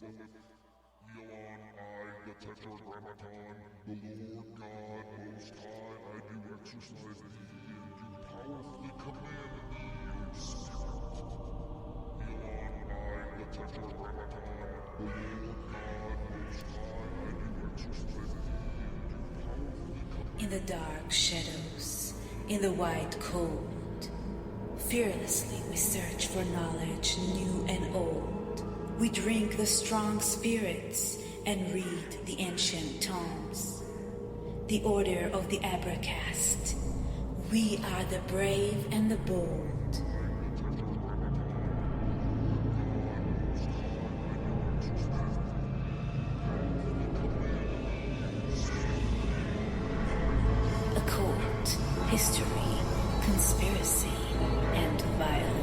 Elon, I, the Tetragrammaton, the Lord God Most High, I do exercise and do powerfully command thee, O Spirit. Elon, I, the Tetragrammaton, the Lord God Most High, I do exercise and do powerfully command. In the dark shadows, in the white cold, fearlessly we search for knowledge new and old. We drink the strong spirits and read the ancient tomes. The order of the Abracast. We are the brave and the bold. Occult, history, conspiracy, and violence.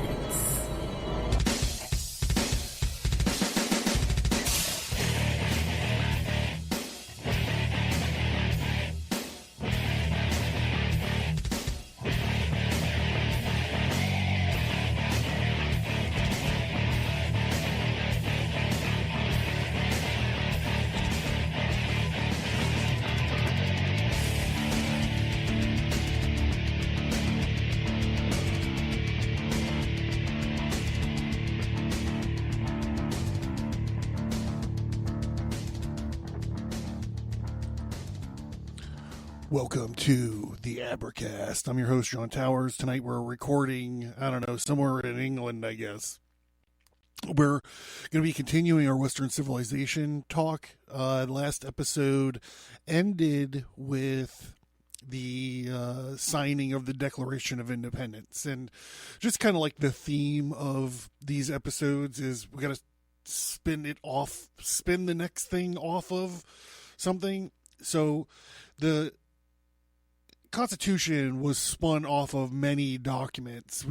Welcome to the Abracast. I'm your host, John Towers. Tonight we're recording, somewhere in England, I guess. We're going to be continuing our Western civilization talk. Last episode ended with the signing of the Declaration of Independence. And just kind of like the theme of these episodes is we got to spin the next thing off of something. So the Constitution was spun off of many documents.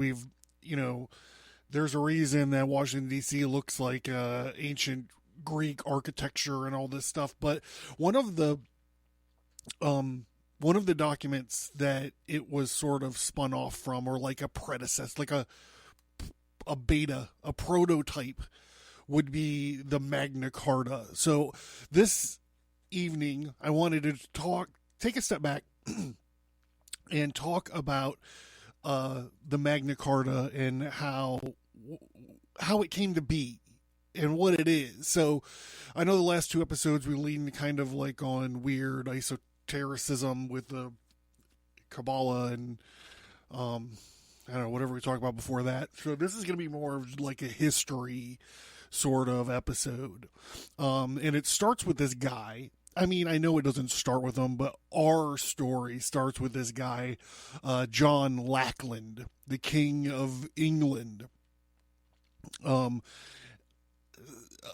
There's a reason that Washington, D.C. looks like ancient Greek architecture and all this stuff. But one of the documents that it was sort of spun off from, or like a predecessor, like a beta, a prototype, would be the Magna Carta. So this evening, I wanted to take a step back and talk about the Magna Carta and how it came to be and what it is. So I know the last two episodes we leaned kind of like on weird esotericism with the Kabbalah and whatever we talked about before that. So this is going to be more of like a history sort of episode. And it starts with this guy. I mean, I know it doesn't start with him, but our story starts with this guy, John Lackland, the King of England.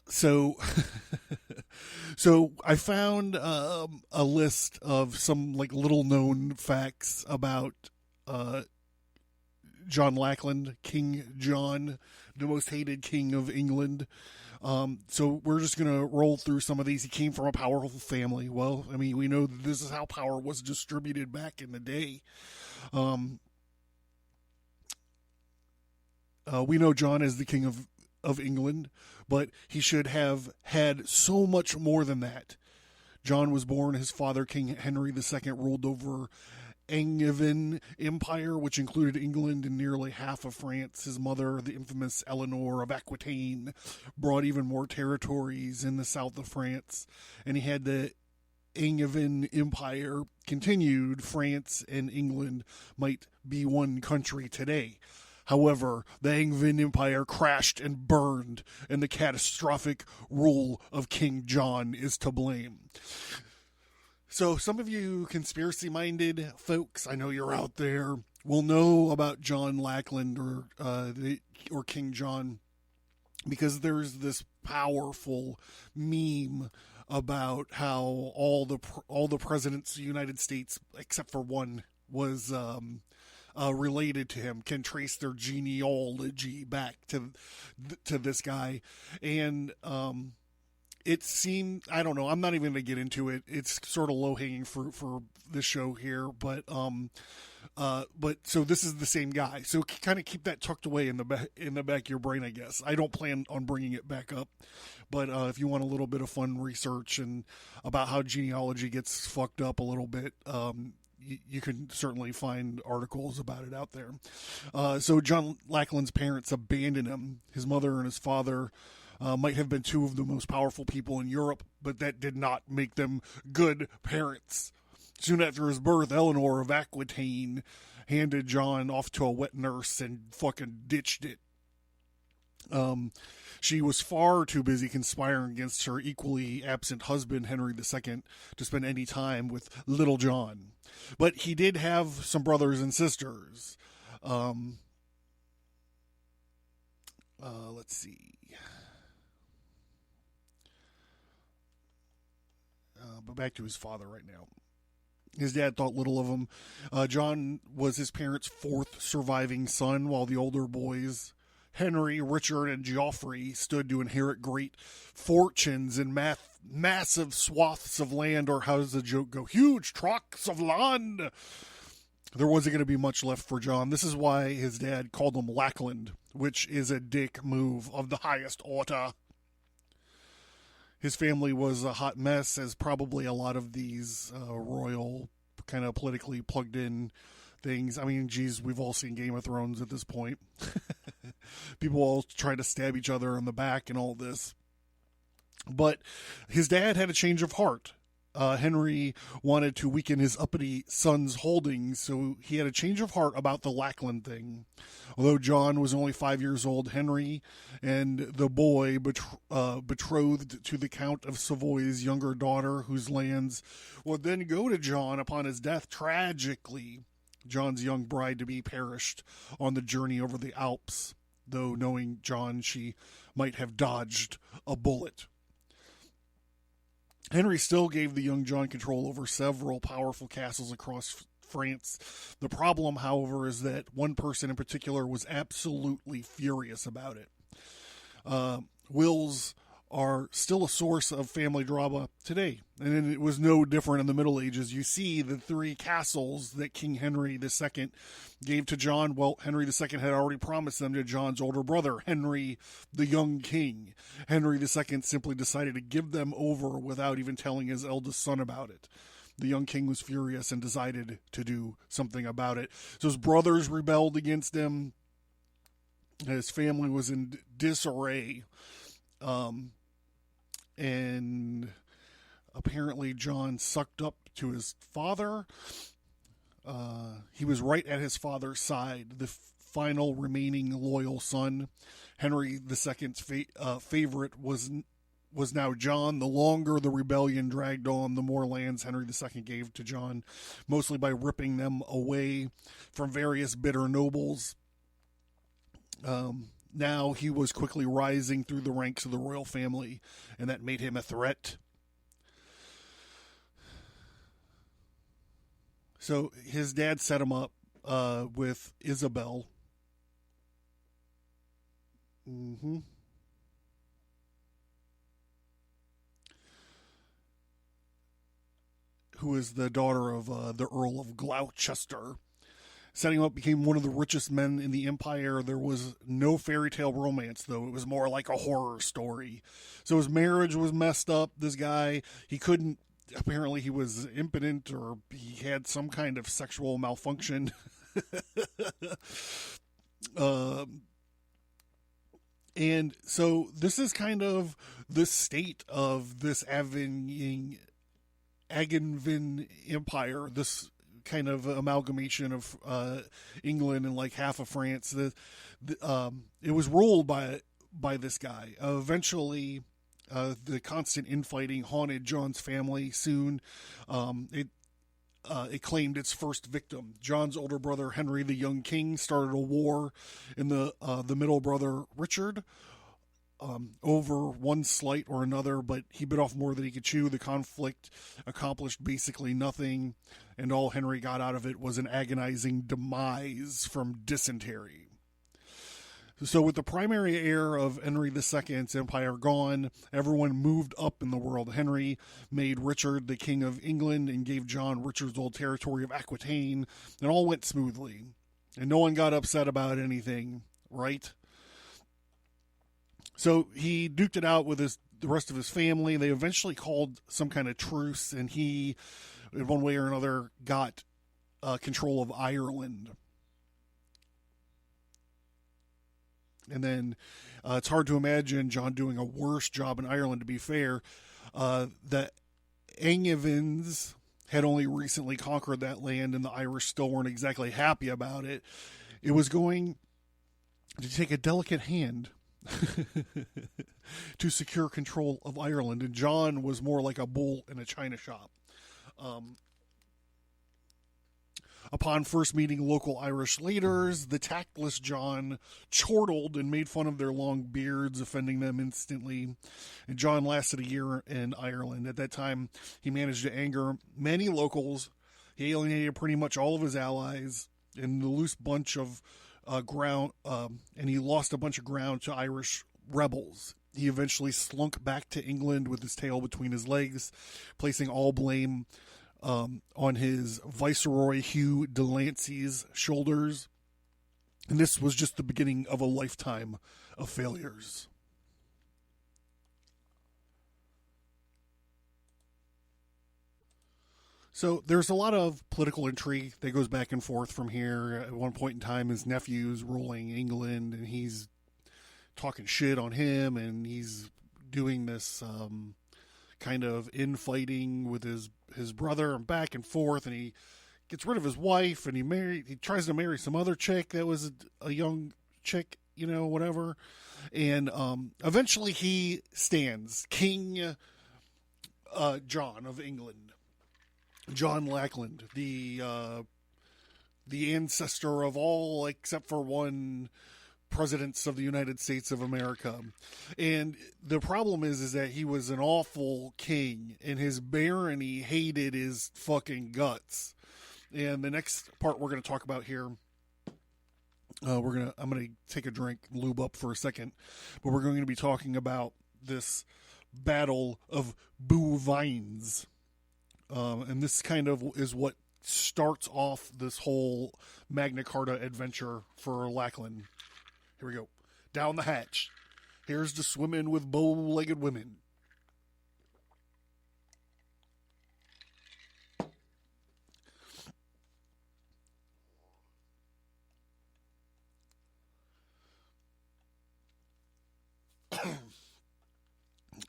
So I found a list of some like little known facts about John Lackland, King John, the most hated king of England. So we're just going to roll through some of these. He came from a powerful family. Well, I mean, we know that this is how power was distributed back in the day. We know John is the king of England, but he should have had so much more than that. John was born, his father, King Henry II, ruled over Angevin Empire, which included England and nearly half of France. His mother, the infamous Eleanor of Aquitaine, brought even more territories in the south of France. And he had the Angevin Empire continued. France and England might be one country today. However, the Angevin Empire crashed and burned, and the catastrophic rule of King John is to blame. So some of you conspiracy-minded folks, I know you're out there, will know about John Lackland or King John, because there's this powerful meme about how all the presidents of the United States, except for one, was related to him, can trace their genealogy back to this guy, and it seemed, I don't know, I'm not even going to get into it. It's sort of low hanging fruit for this show here, but so this is the same guy. So kind of keep that tucked away in the back of your brain, I guess. I don't plan on bringing it back up, but if you want a little bit of fun research and about how genealogy gets fucked up a little bit, you can certainly find articles about it out there. So John Lackland's parents abandoned him. His mother and his father might have been two of the most powerful people in Europe, but that did not make them good parents. Soon after his birth, Eleanor of Aquitaine handed John off to a wet nurse and fucking ditched it. She was far too busy conspiring against her equally absent husband, Henry II, to spend any time with little John. But he did have some brothers and sisters. Let's see. But back to his father right now. His dad thought little of him. John was his parents' fourth surviving son, while the older boys, Henry, Richard, and Geoffrey, stood to inherit great fortunes and massive swaths of land, or how does the joke go? Huge tracts of land. There wasn't going to be much left for John. This is why his dad called him Lackland, which is a dick move of the highest order. His family was a hot mess, as probably a lot of these royal, kind of politically plugged in things. I mean, geez, we've all seen Game of Thrones at this point. People all trying to stab each other in the back and all this. But his dad had a change of heart. Henry wanted to weaken his uppity son's holdings, so he had a change of heart about the Lackland thing. Although John was only 5 years old, Henry and the boy betrothed to the Count of Savoy's younger daughter, whose lands would then go to John upon his death. Tragically, John's young bride-to-be perished on the journey over the Alps, though knowing John, she might have dodged a bullet. Henry still gave the young John control over several powerful castles across France. The problem, however, is that one person in particular was absolutely furious about it. Wills are still a source of family drama today, and it was no different in the Middle Ages. You see the three castles that King Henry II gave to John. Well, Henry II had already promised them to John's older brother, Henry the Young King. Henry II simply decided to give them over without even telling his eldest son about it. The young king was furious and decided to do something about it. So his brothers rebelled against him. His family was in disarray. And apparently John sucked up to his father. He was right at his father's side, the final remaining loyal son. Henry II's favorite was now John. The longer the rebellion dragged on, the more lands Henry II gave to John, mostly by ripping them away from various bitter nobles. Now he was quickly rising through the ranks of the royal family, and that made him a threat. So his dad set him up with Isabel. Who is the daughter of the Earl of Gloucester. Setting him up, became one of the richest men in the empire. There was no fairy tale romance, though. It was more like a horror story. So his marriage was messed up. This guy, apparently he was impotent, or he had some kind of sexual malfunction. And so this is kind of the state of this Angevin Empire, this kind of amalgamation of England and like half of France. It was ruled by this guy. Eventually, the constant infighting haunted John's family. Soon, it claimed its first victim. John's older brother Henry the Young King started a war in the middle brother Richard over one slight or another, but he bit off more than he could chew. The conflict accomplished basically nothing, and all Henry got out of it was an agonizing demise from dysentery. So with the primary heir of Henry II's empire gone, everyone moved up in the world. Henry made Richard the King of England and gave John Richard's old territory of Aquitaine, and all went smoothly. And no one got upset about anything, right? So he duked it out with the rest of his family. They eventually called some kind of truce, and he, in one way or another, got control of Ireland. And then it's hard to imagine John doing a worse job in Ireland, to be fair. The Angevins had only recently conquered that land, and the Irish still weren't exactly happy about it. It was going to take a delicate hand to secure control of Ireland, and John was more like a bull in a china shop. Upon first meeting local Irish leaders, the tactless John chortled and made fun of their long beards, offending them instantly. And John lasted a year in Ireland. At that time, he managed to anger many locals. He alienated pretty much all of his allies and the loose bunch of ground, and he lost a bunch of ground to Irish rebels. He eventually slunk back to England with his tail between his legs, placing all blame on his Viceroy Hugh de Lancey's shoulders. And this was just the beginning of a lifetime of failures. So there's a lot of political intrigue that goes back and forth from here. At one point in time, his nephew's ruling England, and he's talking shit on him, and he's doing this kind of infighting with his brother, and back and forth, and he gets rid of his wife, and he tries to marry some other chick that was a young chick, whatever. And eventually he stands, King John of England. John Lackland, the ancestor of all except for one presidents of the United States of America. And the problem is that he was an awful king, and his barony hated his fucking guts. And the next part we're going to talk about here, I'm going to take a drink, lube up for a second, but we're going to be talking about this battle of Bouvines. And this kind of is what starts off this whole Magna Carta adventure for Lackland. Here we go. Down the hatch. Here's to swimming with bow-legged women.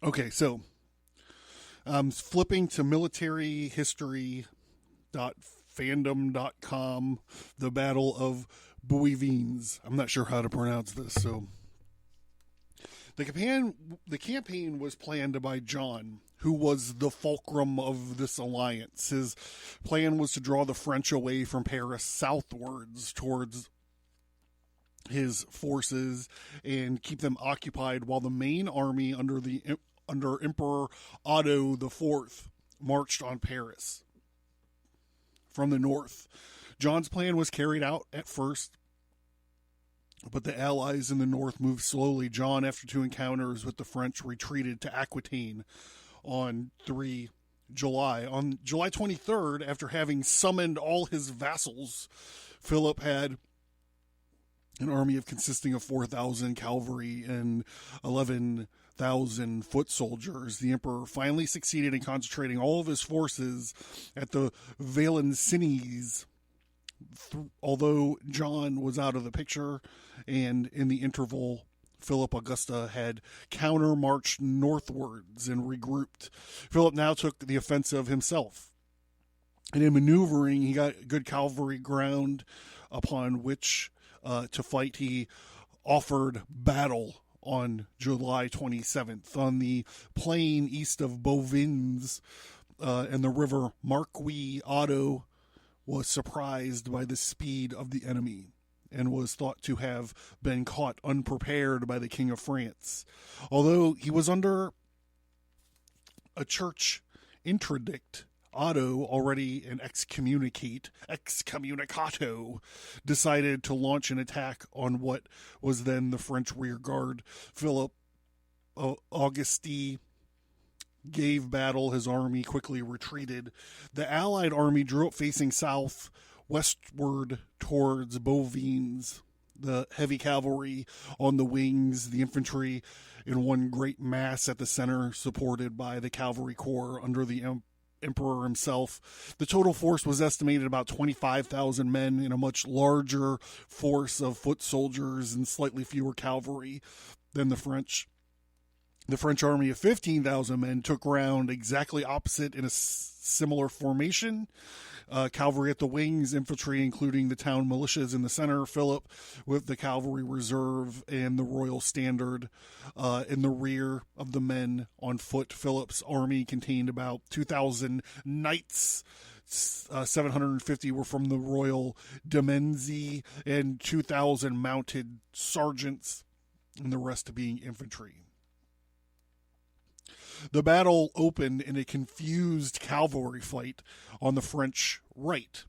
Okay, so I'm flipping to militaryhistory.fandom.com, the Battle of Bouvines. I'm not sure how to pronounce this. So the campaign was planned by John, who was the fulcrum of this alliance. His plan was to draw the French away from Paris southwards towards his forces and keep them occupied while the main army under Emperor Otto IV marched on Paris from the north. John's plan was carried out at first, but the allies in the north moved slowly. John, after 2 encounters with the French, retreated to Aquitaine on July. On July 23rd, after having summoned all his vassals, Philip had an army consisting of 4,000 cavalry and 11,000 foot soldiers. The emperor finally succeeded in concentrating all of his forces at the Valenciennes, although John was out of the picture, and in the interval, Philip Augusta had counter-marched northwards and regrouped. Philip now took the offensive himself, and in maneuvering, he got good cavalry ground upon which to fight. He offered battle on July 27th on the plain east of Bouvines and the river Marquis. Otto was surprised by the speed of the enemy and was thought to have been caught unprepared by the King of France. Although he was under a church interdict, Otto, already an excommunicato, decided to launch an attack on what was then the French rear guard. Philip Auguste gave battle. His army quickly retreated. The Allied army drew up facing south, westward towards Bouvines. The heavy cavalry on the wings, the infantry in one great mass at the center, supported by the cavalry corps under the emperor himself. The total force was estimated about 25,000 men in a much larger force of foot soldiers and slightly fewer cavalry than the French. The French army of 15,000 men took ground exactly opposite in a similar formation. Cavalry at the wings, infantry including the town militias in the center, Philip with the cavalry reserve and the royal standard in the rear of the men on foot. Philip's army contained about 2,000 knights. 750 were from the royal Demenzi and 2,000 mounted sergeants, and the rest being infantry. The battle opened in a confused cavalry fight on the French right,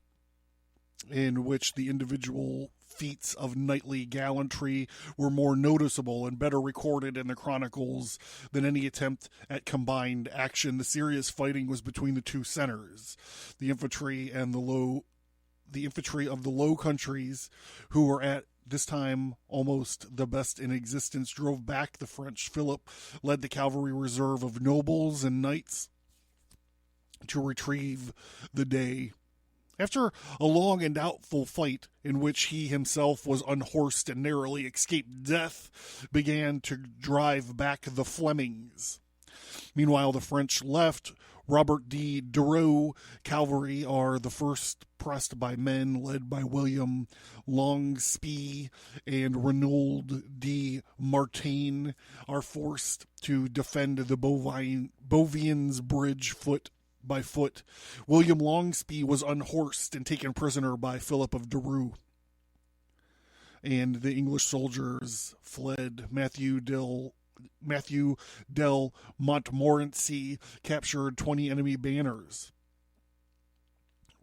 in which the individual feats of knightly gallantry were more noticeable and better recorded in the chronicles than any attempt at combined action. The serious fighting was between the two centers, the infantry of the Low Countries, who were at this time almost the best in existence, drove back the French. Philip led the cavalry reserve of nobles and knights to retrieve the day. After a long and doubtful fight in which he himself was unhorsed and narrowly escaped death, began to drive back the Flemings. Meanwhile, the French left. Robert de Dureau cavalry are the first pressed by men led by William Longspee, and Renaud de Martin are forced to defend the Bouvines bridge foot by foot. William Longspee was unhorsed and taken prisoner by Philip of Dureau, and the English soldiers fled. Matthew del Montmorency captured 20 enemy banners.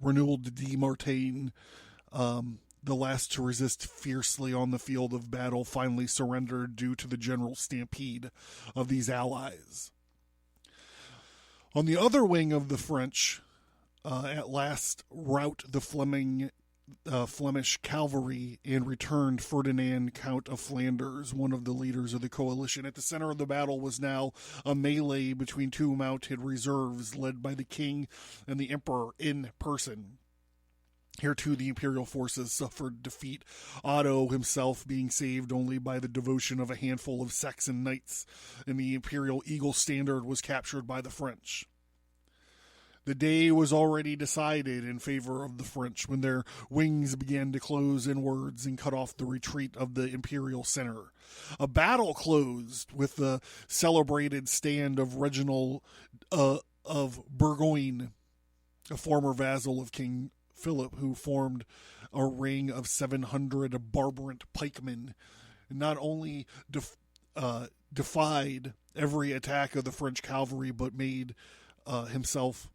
Renaud de Martin, the last to resist fiercely on the field of battle, finally surrendered due to the general stampede of these allies. On the other wing of the French, at last rout the Flemish cavalry and returned Ferdinand, Count of Flanders, one of the leaders of the coalition. At the center of the battle was now a melee between two mounted reserves led by the king and the emperor in person. Here, too, the imperial forces suffered defeat, Otto himself being saved only by the devotion of a handful of Saxon knights, and the imperial eagle standard was captured by the French. The day was already decided in favor of the French when their wings began to close inwards and cut off the retreat of the imperial center. A battle closed with the celebrated stand of Reginald of Burgoyne, a former vassal of King Philip, who formed a ring of 700 Barbant pikemen, and not only defied every attack of the French cavalry, but made himself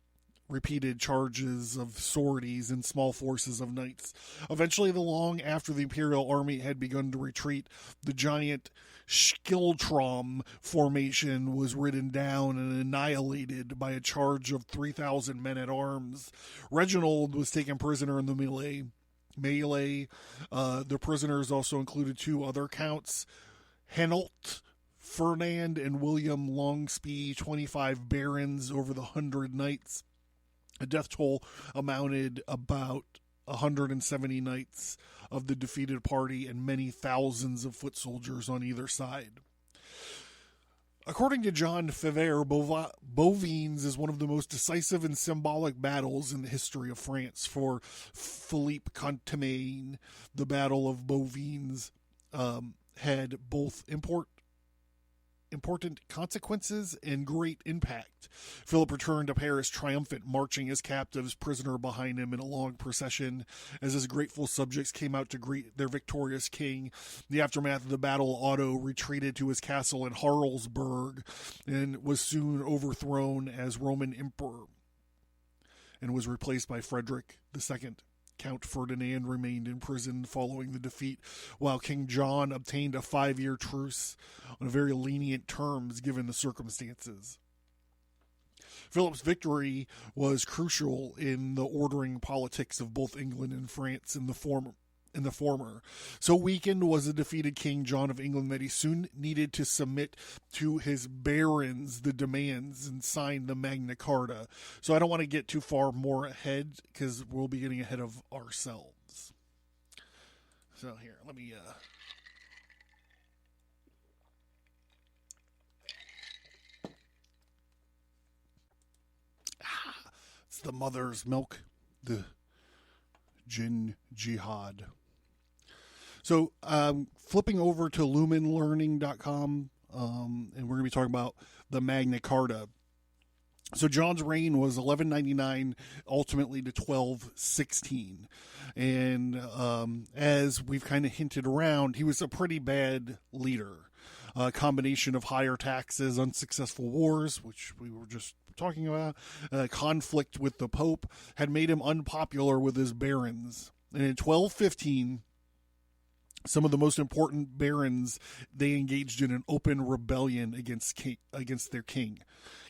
repeated charges of sorties and small forces of knights. Eventually, long after the imperial army had begun to retreat, the giant Schildtrom formation was ridden down and annihilated by a charge of 3,000 men-at-arms. Reginald was taken prisoner in the melee. The prisoners also included two other counts, Hainault, Fernand, and William Longspee, 25 barons over the 100 knights. The death toll amounted about 170 knights of the defeated party and many thousands of foot soldiers on either side. According to John Favre, Bouvines is one of the most decisive and symbolic battles in the history of France. For Philippe Contamine, the Battle of Bouvines had both important consequences and great impact. Philip returned to Paris triumphant, marching his captives prisoner behind him in a long procession as his grateful subjects came out to greet their victorious king. In the aftermath of the battle, Otto retreated to his castle in Harlesburg and was soon overthrown as Roman emperor. and was replaced by Frederick II. Count Ferdinand remained in prison following the defeat, while King John obtained a 5-year truce on very lenient terms given the circumstances. Philip's victory was crucial in the ordering politics of both England and France in the former. So weakened was the defeated King John of England that he soon needed to submit to his barons the demands and sign the Magna Carta. So I don't want to get too far more ahead because we'll be getting ahead of ourselves. So here, let me... It's the mother's milk, the Jin Jihad. So flipping over to lumenlearning.com, and we're going to be talking about the Magna Carta. So John's reign was 1199, ultimately to 1216. And as we've kind of hinted around, he was a pretty bad leader. A combination of higher taxes, unsuccessful wars, which we were just talking about, conflict with the Pope, had made him unpopular with his barons. And in 1215, some of the most important barons, they engaged in an open rebellion against their king.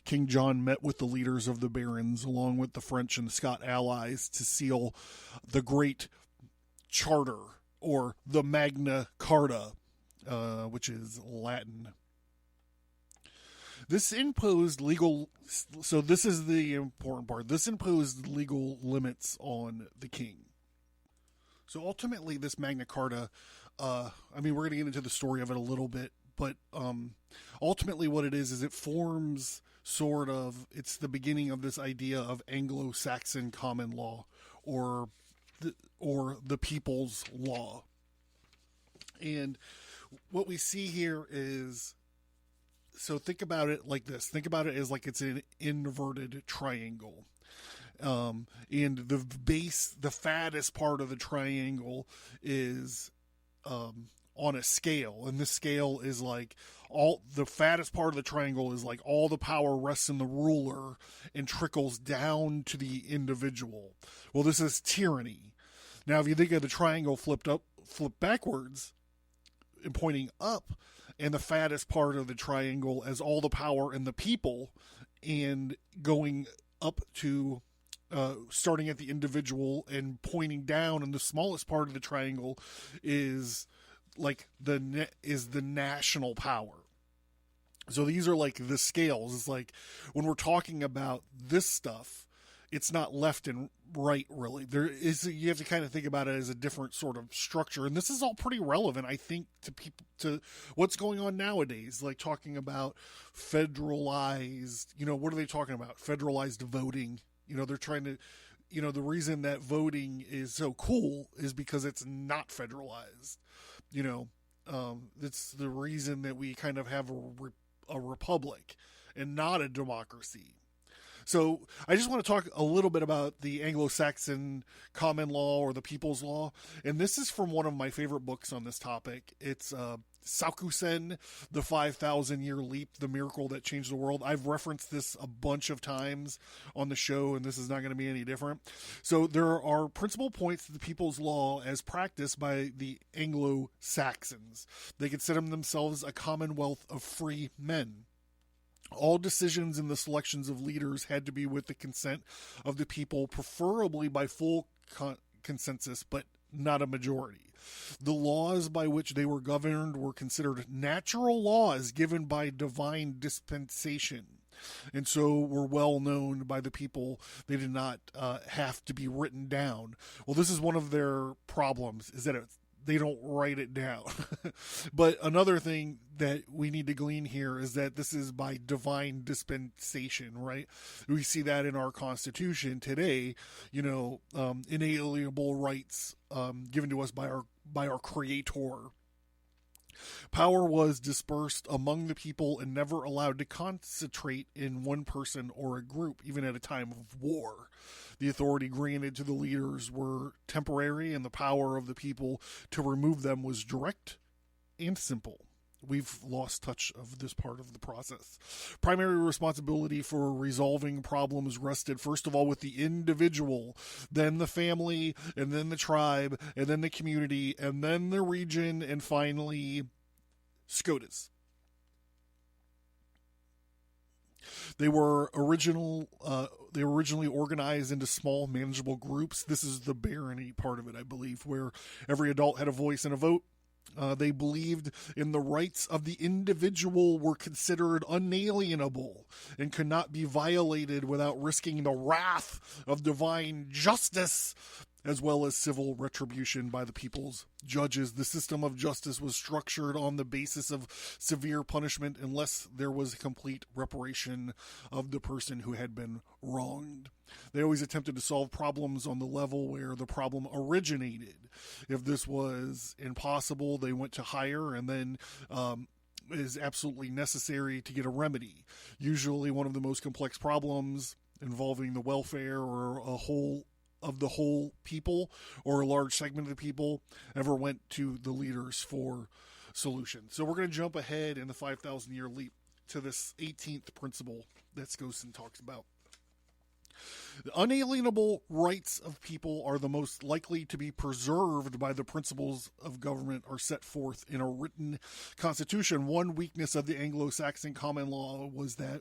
King John met with the leaders of the barons, along with the French and Scott allies, to seal the Great Charter, or the Magna Carta, which is Latin. This imposed legal... So this is the important part. This imposed legal limits on the king. So ultimately, this Magna Carta, we're going to get into the story of it a little bit, but ultimately what it is it forms it's the beginning of this idea of Anglo-Saxon Common Law, or the people's law. And what we see here is, so think about it like this. Think about it as like it's an inverted triangle. And the base, the fattest part of the triangle is on a scale. And this scale is like the fattest part of the triangle is like all the power rests in the ruler and trickles down to the individual. Well, this is tyranny. Now, if you think of the triangle flipped backwards and pointing up, and the fattest part of the triangle as all the power in the people, and going up to starting at the individual and pointing down, and the smallest part of the triangle is like the national power. So these are like the scales. It's like when we're talking about this stuff, it's not left and right, really. You have to kind of think about it as a different sort of structure. And this is all pretty relevant, I think, to what's going on nowadays, like talking about federalized, what are they talking about? Federalized voting. They're trying to, the reason that voting is so cool is because it's not federalized. It's the reason that we kind of have a republic and not a democracy. So I just want to talk a little bit about the Anglo-Saxon Common Law, or the People's Law. And this is from one of my favorite books on this topic. It's Skousen, The 5,000-Year Leap, The Miracle That Changed the World. I've referenced this a bunch of times on the show, and this is not going to be any different. So there are principal points to the People's Law as practiced by the Anglo-Saxons. They consider themselves a commonwealth of free men. All decisions in the selections of leaders had to be with the consent of the people, preferably by full consensus, but not a majority. The laws by which they were governed were considered natural laws given by divine dispensation, and so were well known by the people. They did not have to be written down. Well, this is one of their problems, is that they don't write it down. But another thing that we need to glean here is that this is by divine dispensation, right? We see that in our Constitution today, inalienable rights given to us by our Creator. Power was dispersed among the people and never allowed to concentrate in one person or a group, even at a time of war. The authority granted to the leaders were temporary, and the power of the people to remove them was direct and simple. We've lost touch of this part of the process. Primary responsibility for resolving problems rested first of all with the individual, then the family, and then the tribe, and then the community, and then the region, and finally SCOTUS. They were originally organized into small, manageable groups. This is the barony part of it, I believe, where every adult had a voice and a vote. They believed in the rights of the individual were considered unalienable and could not be violated without risking the wrath of divine justice, as well as civil retribution by the people's judges. The system of justice was structured on the basis of severe punishment unless there was complete reparation of the person who had been wronged. They always attempted to solve problems on the level where the problem originated. If this was impossible, they went to higher, and then it is absolutely necessary to get a remedy. Usually one of the most complex problems involving the welfare or the whole people or a large segment of the people ever went to the leaders for solution. So we're going to jump ahead in the 5,000 year leap to this 18th principle that Skousen talks about. The unalienable rights of people are the most likely to be preserved by the principles of government are set forth in a written constitution. One weakness of the Anglo-Saxon Common Law was that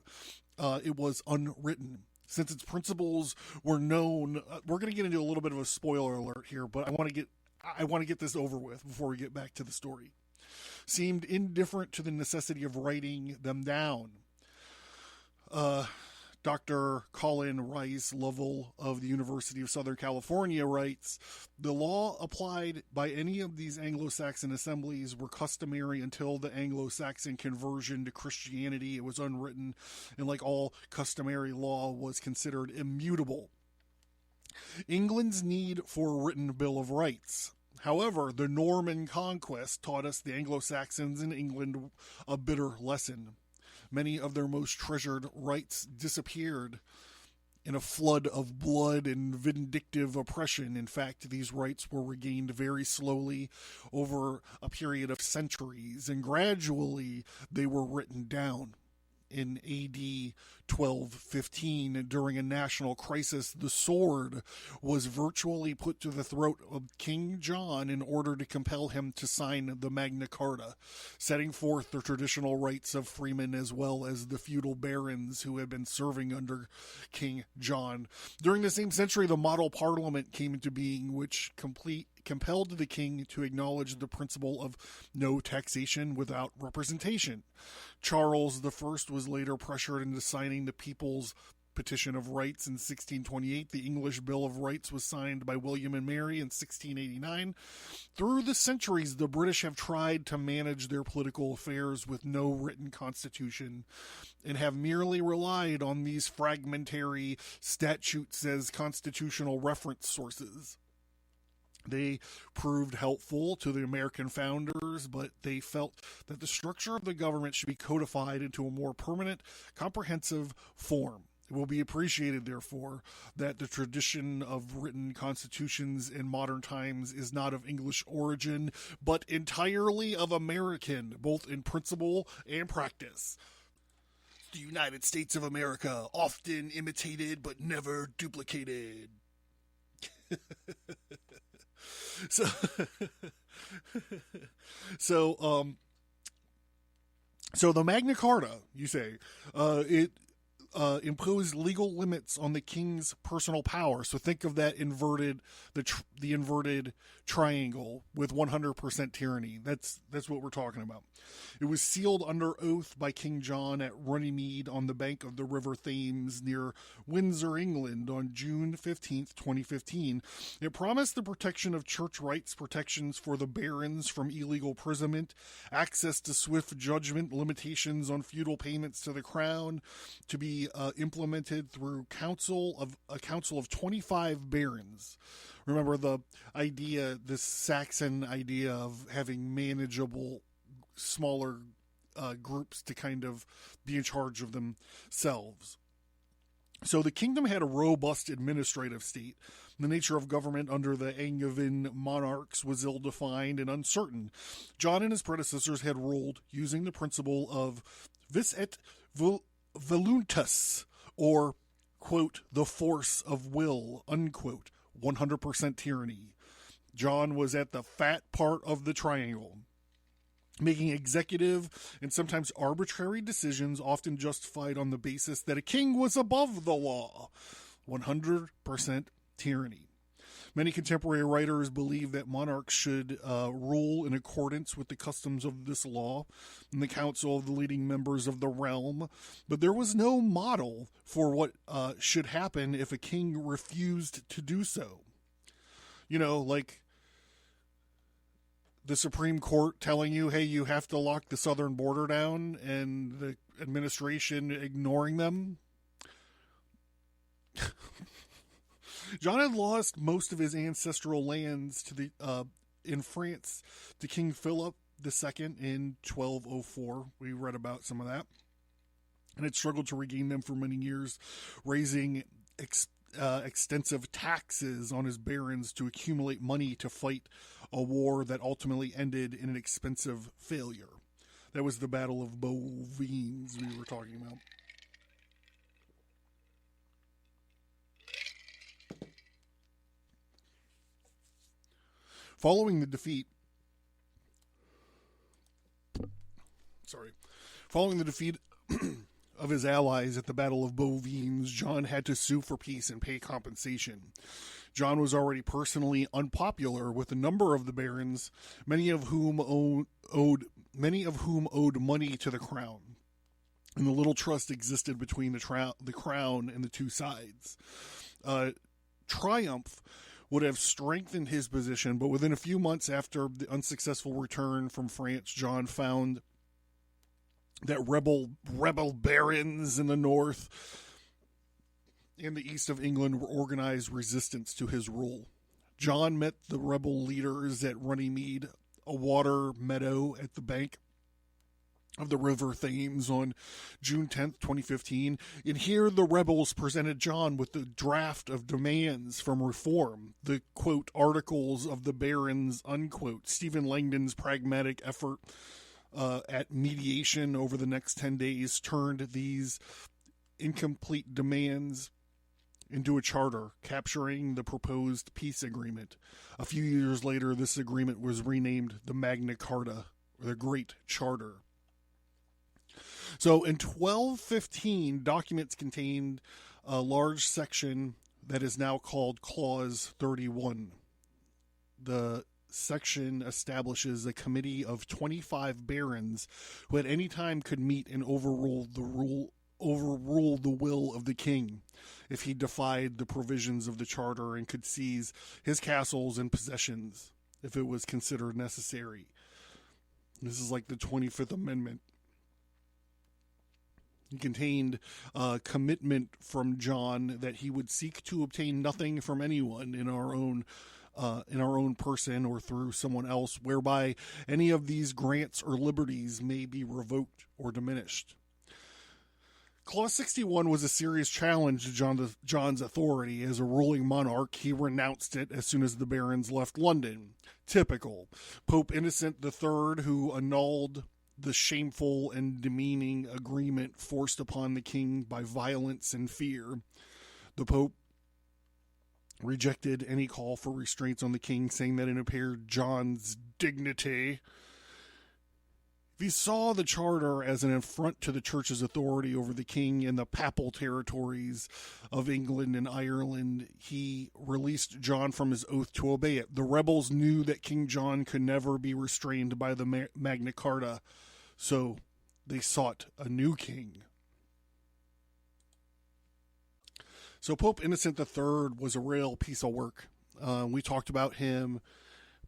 it was unwritten. Since its principles were known, we're going to get into a little bit of a spoiler alert here, but I want to get this over with before we get back to the story. Seemed indifferent to the necessity of writing them down. Dr. Colin Rice Lovell of the University of Southern California writes, the law applied by any of these Anglo-Saxon assemblies were customary until the Anglo-Saxon conversion to Christianity. It was unwritten, and like all customary law, was considered immutable. England's need for a written Bill of Rights. However, the Norman conquest taught us the Anglo-Saxons in England a bitter lesson. Many of their most treasured rights disappeared in a flood of blood and vindictive oppression. In fact, these rights were regained very slowly over a period of centuries, and gradually they were written down. In AD 1215, during a national crisis, the sword was virtually put to the throat of King John in order to compel him to sign the Magna Carta, setting forth the traditional rights of freemen as well as the feudal barons who had been serving under King John. During the same century, the model parliament came into being, which compelled the king to acknowledge the principle of no taxation without representation. Charles I was later pressured into signing the People's Petition of Rights in 1628. The English Bill of Rights was signed by William and Mary in 1689. Through the centuries, the British have tried to manage their political affairs with no written constitution and have merely relied on these fragmentary statutes as constitutional reference sources. They proved helpful to the American founders, but they felt that the structure of the government should be codified into a more permanent, comprehensive form. It will be appreciated, therefore, that the tradition of written constitutions in modern times is not of English origin, but entirely of American, both in principle and practice. The United States of America, often imitated but never duplicated. So the Magna Carta, you say, it imposed legal limits on the king's personal power. So think of that inverted, the inverted triangle with 100% tyranny. That's what we're talking about. It was sealed under oath by King John at Runnymede on the bank of the River Thames near Windsor, England on June 15th, 2015. It promised the protection of church rights, protections for the barons from illegal imprisonment, access to swift judgment, limitations on feudal payments to the crown, to be implemented through a council of 25 barons. Remember the idea, this Saxon idea of having manageable, smaller groups to kind of be in charge of themselves. So the kingdom had a robust administrative state. The nature of government under the Angevin monarchs was ill-defined and uncertain. John and his predecessors had ruled using the principle of vis et voluntas, or, quote, the force of will, unquote, 100% tyranny. John was at the fat part of the triangle, making executive and sometimes arbitrary decisions, often justified on the basis that a king was above the law. 100% tyranny. Many contemporary writers believe that monarchs should rule in accordance with the customs of this law and the council of the leading members of the realm, but there was no model for what should happen if a king refused to do so. You know, like the Supreme Court telling you, hey, you have to lock the southern border down, and the administration ignoring them. John had lost most of his ancestral lands to the in France to King Philip II in 1204. We read about some of that, and had struggled to regain them for many years, raising extensive taxes on his barons to accumulate money to fight a war that ultimately ended in an expensive failure. That was the Battle of Bouvines we were talking about. Following the defeat of his allies at the Battle of Bouvines, John had to sue for peace and pay compensation. John was already personally unpopular with a number of the barons, many of whom owed money to the crown, and the little trust existed between the crown and the two sides. Triumph would have strengthened his position, but within a few months after the unsuccessful return from France, John found that rebel barons in the north and the east of England were organized resistance to his rule. John met the rebel leaders at Runnymede, a water meadow at the bank of the River Thames, on June 10th, 2015. And here the rebels presented John with the draft of demands from reform, the, quote, articles of the barons, unquote. Stephen Langdon's pragmatic effort at mediation over the next 10 days turned these incomplete demands into a charter, capturing the proposed peace agreement. A few years later, this agreement was renamed the Magna Carta, or the Great Charter. So in 1215, documents contained a large section that is now called Clause 31. The section establishes a committee of 25 barons who at any time could meet and overrule the will of the king if he defied the provisions of the charter, and could seize his castles and possessions if it was considered necessary. This is like the 25th Amendment. It contained a commitment from John that he would seek to obtain nothing from anyone in our own person or through someone else, whereby any of these grants or liberties may be revoked or diminished. Clause 61 was a serious challenge to John's authority. As a ruling monarch, he renounced it as soon as the barons left London. Typical. Pope Innocent III, who annulled the shameful and demeaning agreement forced upon the king by violence and fear. The Pope rejected any call for restraints on the king, saying that it impaired John's dignity. If he saw the charter as an affront to the church's authority over the king and the papal territories of England and Ireland, he released John from his oath to obey it. The rebels knew that King John could never be restrained by the Magna Carta, so they sought a new king. So Pope Innocent III was a real piece of work. We talked about him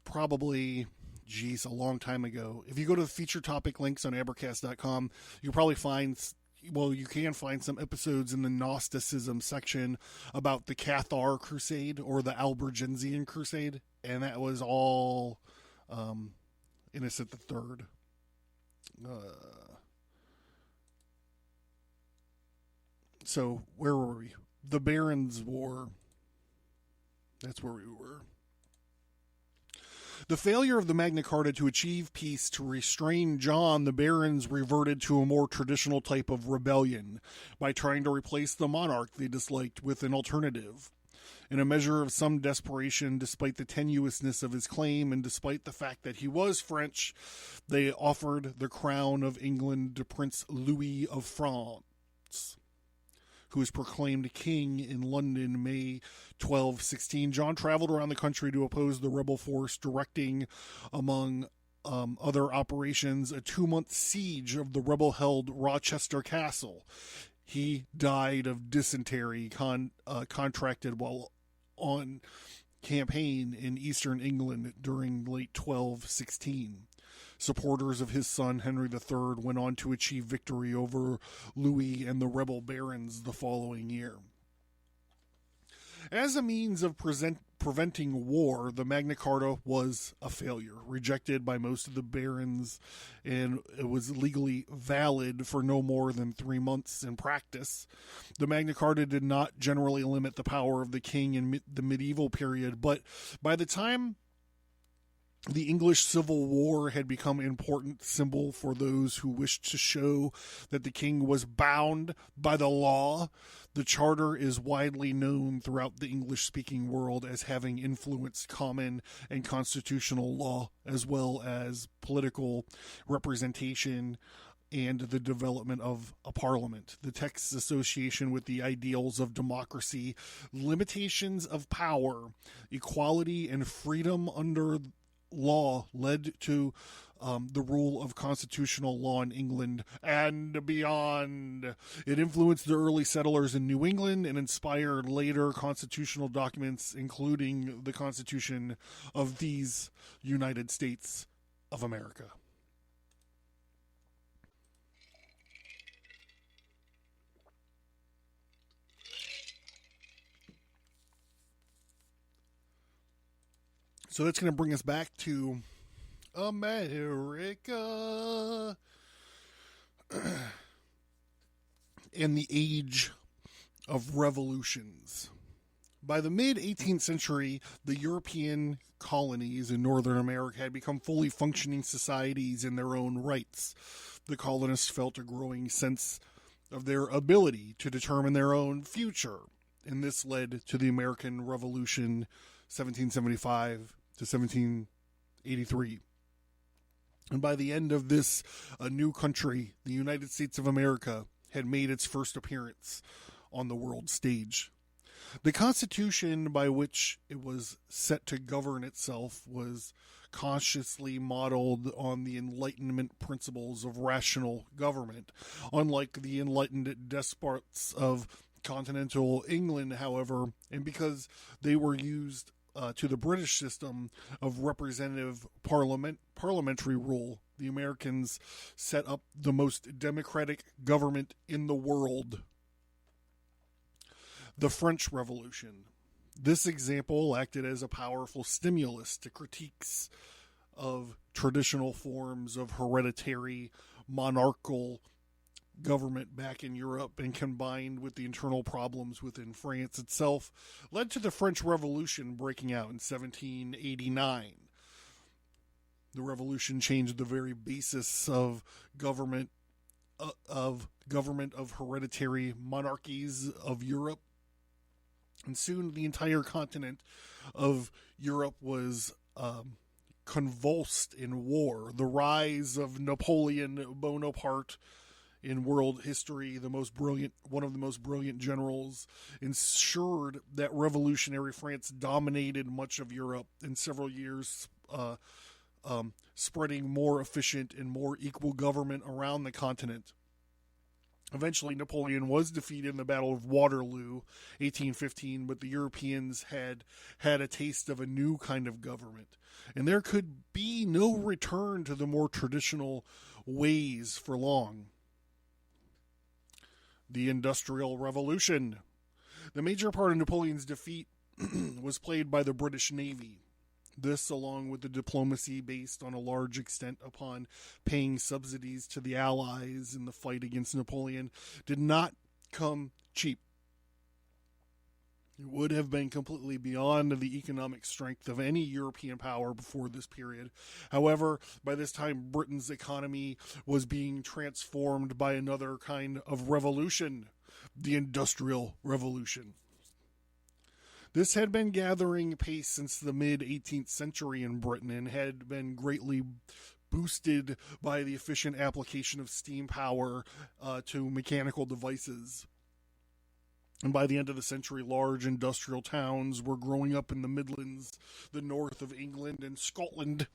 probably, a long time ago. If you go to the feature topic links on Abracast.com, you'll probably you can find some episodes in the Gnosticism section about the Cathar Crusade or the Albigensian Crusade, and that was all Innocent III. So where were we? The Barons' War. That's where we were. The failure of the Magna Carta to achieve peace to restrain John, the barons reverted to a more traditional type of rebellion by trying to replace the monarch they disliked with an alternative. In a measure of some desperation, despite the tenuousness of his claim and despite the fact that he was French, they offered the crown of England to Prince Louis of France, who was proclaimed king in London, May 1216. John traveled around the country to oppose the rebel force, directing, among other operations, a 2-month siege of the rebel-held Rochester Castle. He died of dysentery contracted while on campaign in eastern England during late 1216. Supporters of his son Henry III went on to achieve victory over Louis and the rebel barons the following year. As a means of preventing war, the Magna Carta was a failure, rejected by most of the barons, and it was legally valid for no more than 3 months in practice. The Magna Carta did not generally limit the power of the king in the medieval period, but by the time the English Civil War had become an important symbol for those who wished to show that the king was bound by the law. The Charter is widely known throughout the English-speaking world as having influenced common and constitutional law, as well as political representation and the development of a parliament. The text's association with the ideals of democracy, limitations of power, equality, and freedom under law led to the rule of constitutional law in England and beyond. It influenced the early settlers in New England and inspired later constitutional documents, including the Constitution of these United States of America. So that's going to bring us back to America and the age of revolutions. By the mid-18th century, the European colonies in Northern America had become fully functioning societies in their own rights. The colonists felt a growing sense of their ability to determine their own future, and this led to the American Revolution, 1775 to 1783. And by the end of this, a new country, the United States of America, had made its first appearance on the world stage. The Constitution by which it was set to govern itself was consciously modeled on the Enlightenment principles of rational government. Unlike the enlightened despots of continental England, however, and because they were used to the British system of representative parliamentary rule, the Americans set up the most democratic government in the world. The French Revolution. This example acted as a powerful stimulus to critiques of traditional forms of hereditary monarchical government back in Europe, and combined with the internal problems within France itself, led to the French Revolution breaking out in 1789. The revolution changed the very basis of government of hereditary monarchies of Europe, and soon the entire continent of Europe was convulsed in war. The rise of Napoleon Bonaparte in world history, one of the most brilliant generals, ensured that revolutionary France dominated much of Europe in several years, spreading more efficient and more equal government around the continent. Eventually, Napoleon was defeated in the Battle of Waterloo, 1815, but the Europeans had a taste of a new kind of government, and there could be no return to the more traditional ways for long. The Industrial Revolution. The major part of Napoleon's defeat was played by the British Navy. This, along with the diplomacy based on a large extent upon paying subsidies to the Allies in the fight against Napoleon, did not come cheap. It would have been completely beyond the economic strength of any European power before this period. However, by this time, Britain's economy was being transformed by another kind of revolution, the Industrial Revolution. This had been gathering pace since the mid-18th century in Britain and had been greatly boosted by the efficient application of steam power to mechanical devices. And by the end of the century, large industrial towns were growing up in the Midlands, the north of England and Scotland,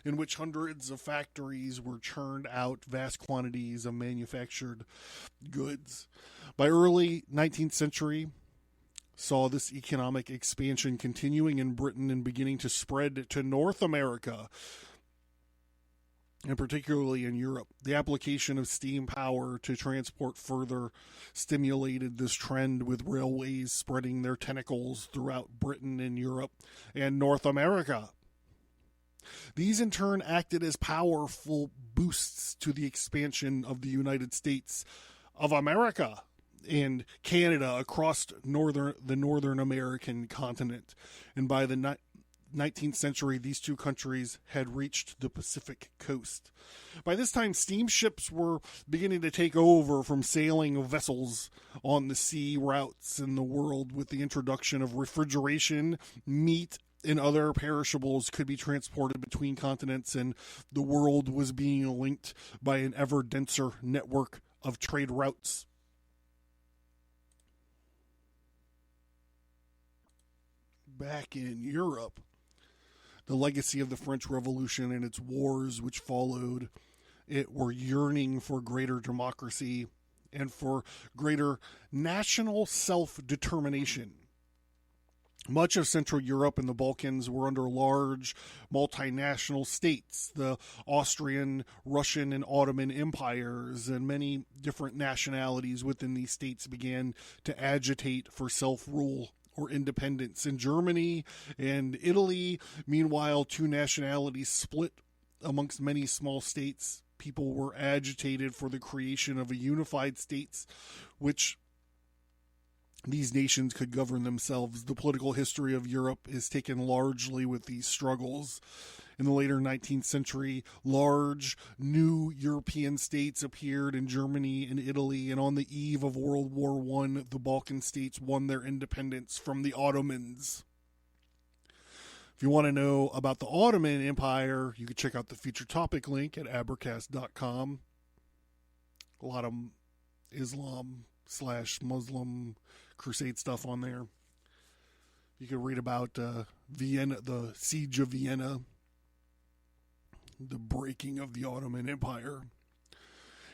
in which hundreds of factories were churned out vast quantities of manufactured goods. By early 19th century, saw this economic expansion continuing in Britain and beginning to spread to North America, and particularly in Europe. The application of steam power to transport further stimulated this trend, with railways spreading their tentacles throughout Britain and Europe and North America. These in turn acted as powerful boosts to the expansion of the United States of America and Canada across the Northern American continent. And by the 19th century, these two countries had reached the Pacific coast. By this time, steamships were beginning to take over from sailing vessels on the sea routes in the world. With the introduction of refrigeration, meat and other perishables could be transported between continents, and the world was being linked by an ever denser network of trade routes. Back in Europe, the legacy of the French Revolution and its wars which followed it were yearning for greater democracy and for greater national self-determination. Much of Central Europe and the Balkans were under large multinational states, the Austrian, Russian, and Ottoman empires, and many different nationalities within these states began to agitate for self-rule or independence. In Germany and Italy, meanwhile, two nationalities split amongst many small states. People were agitated for the creation of a unified states, which these nations could govern themselves. The political history of Europe is taken largely with these struggles. In the later 19th century, large new European states appeared in Germany and Italy, and on the eve of World War I, the Balkan states won their independence from the Ottomans. If you want to know about the Ottoman Empire, you can check out the feature topic link at Abracast.com. A lot of Islam/Muslim crusade stuff on there. You can read about Vienna, the siege of Vienna, the breaking of the Ottoman Empire.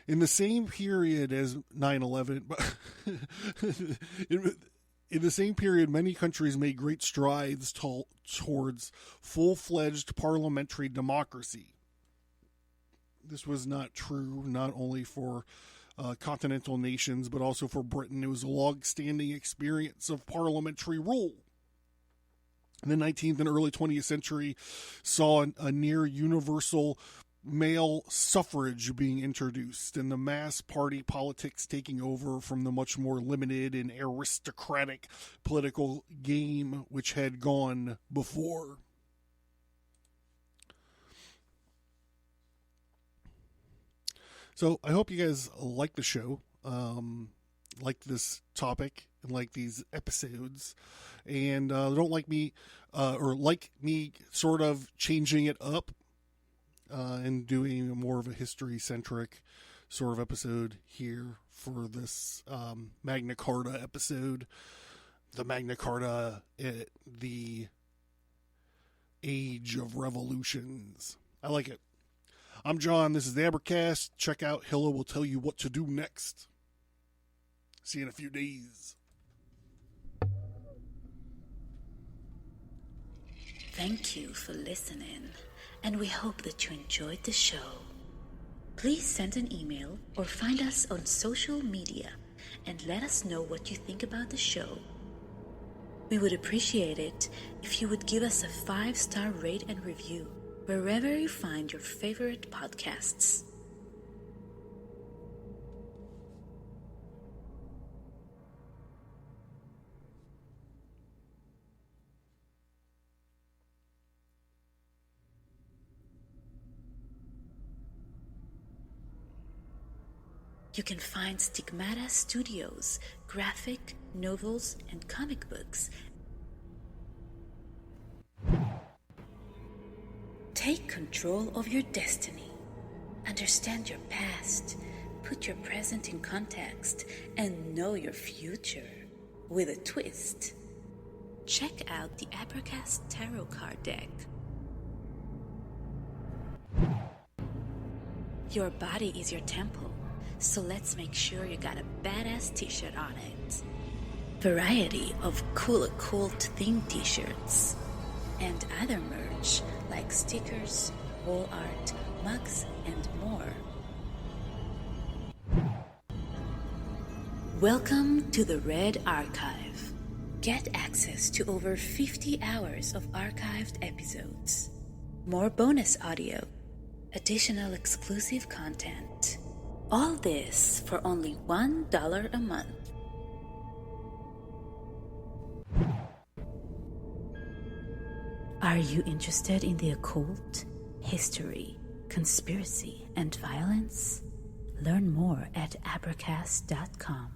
In the same period as 9/11, in the same period, many countries made great strides towards full-fledged parliamentary democracy. This was not true not only for continental nations, but also for Britain. It was a long-standing experience of parliamentary rule. The 19th and early 20th century saw a near universal male suffrage being introduced, and the mass party politics taking over from the much more limited and aristocratic political game which had gone before. So I hope you guys like the show, like this topic, and like these episodes, and don't like me, or like me sort of changing it up and doing more of a history-centric sort of episode here for this Magna Carta episode. The Magna Carta, the Age of Revolutions. I like it. I'm John. This is the Abracast. Check out Hilla will tell you what to do next. See you in a few days. Thank you for listening, and we hope that you enjoyed the show. Please send an email or find us on social media and let us know what you think about the show. We would appreciate it if you would give us a 5-star rate and review wherever you find your favorite podcasts. You can find Stigmata Studios, graphic, novels, and comic books. Take control of your destiny. Understand your past, put your present in context, and know your future with a twist. Check out the Abracast Tarot Card Deck. Your body is your temple, so let's make sure you got a badass t-shirt on it. Variety of cool occult themed t-shirts and other merch like stickers, wall art, mugs, and more. Welcome to the Red Archive. Get access to over 50 hours of archived episodes, more bonus audio, additional exclusive content. All this for only $1 a month. Are you interested in the occult, history, conspiracy, and violence? Learn more at Abracast.com.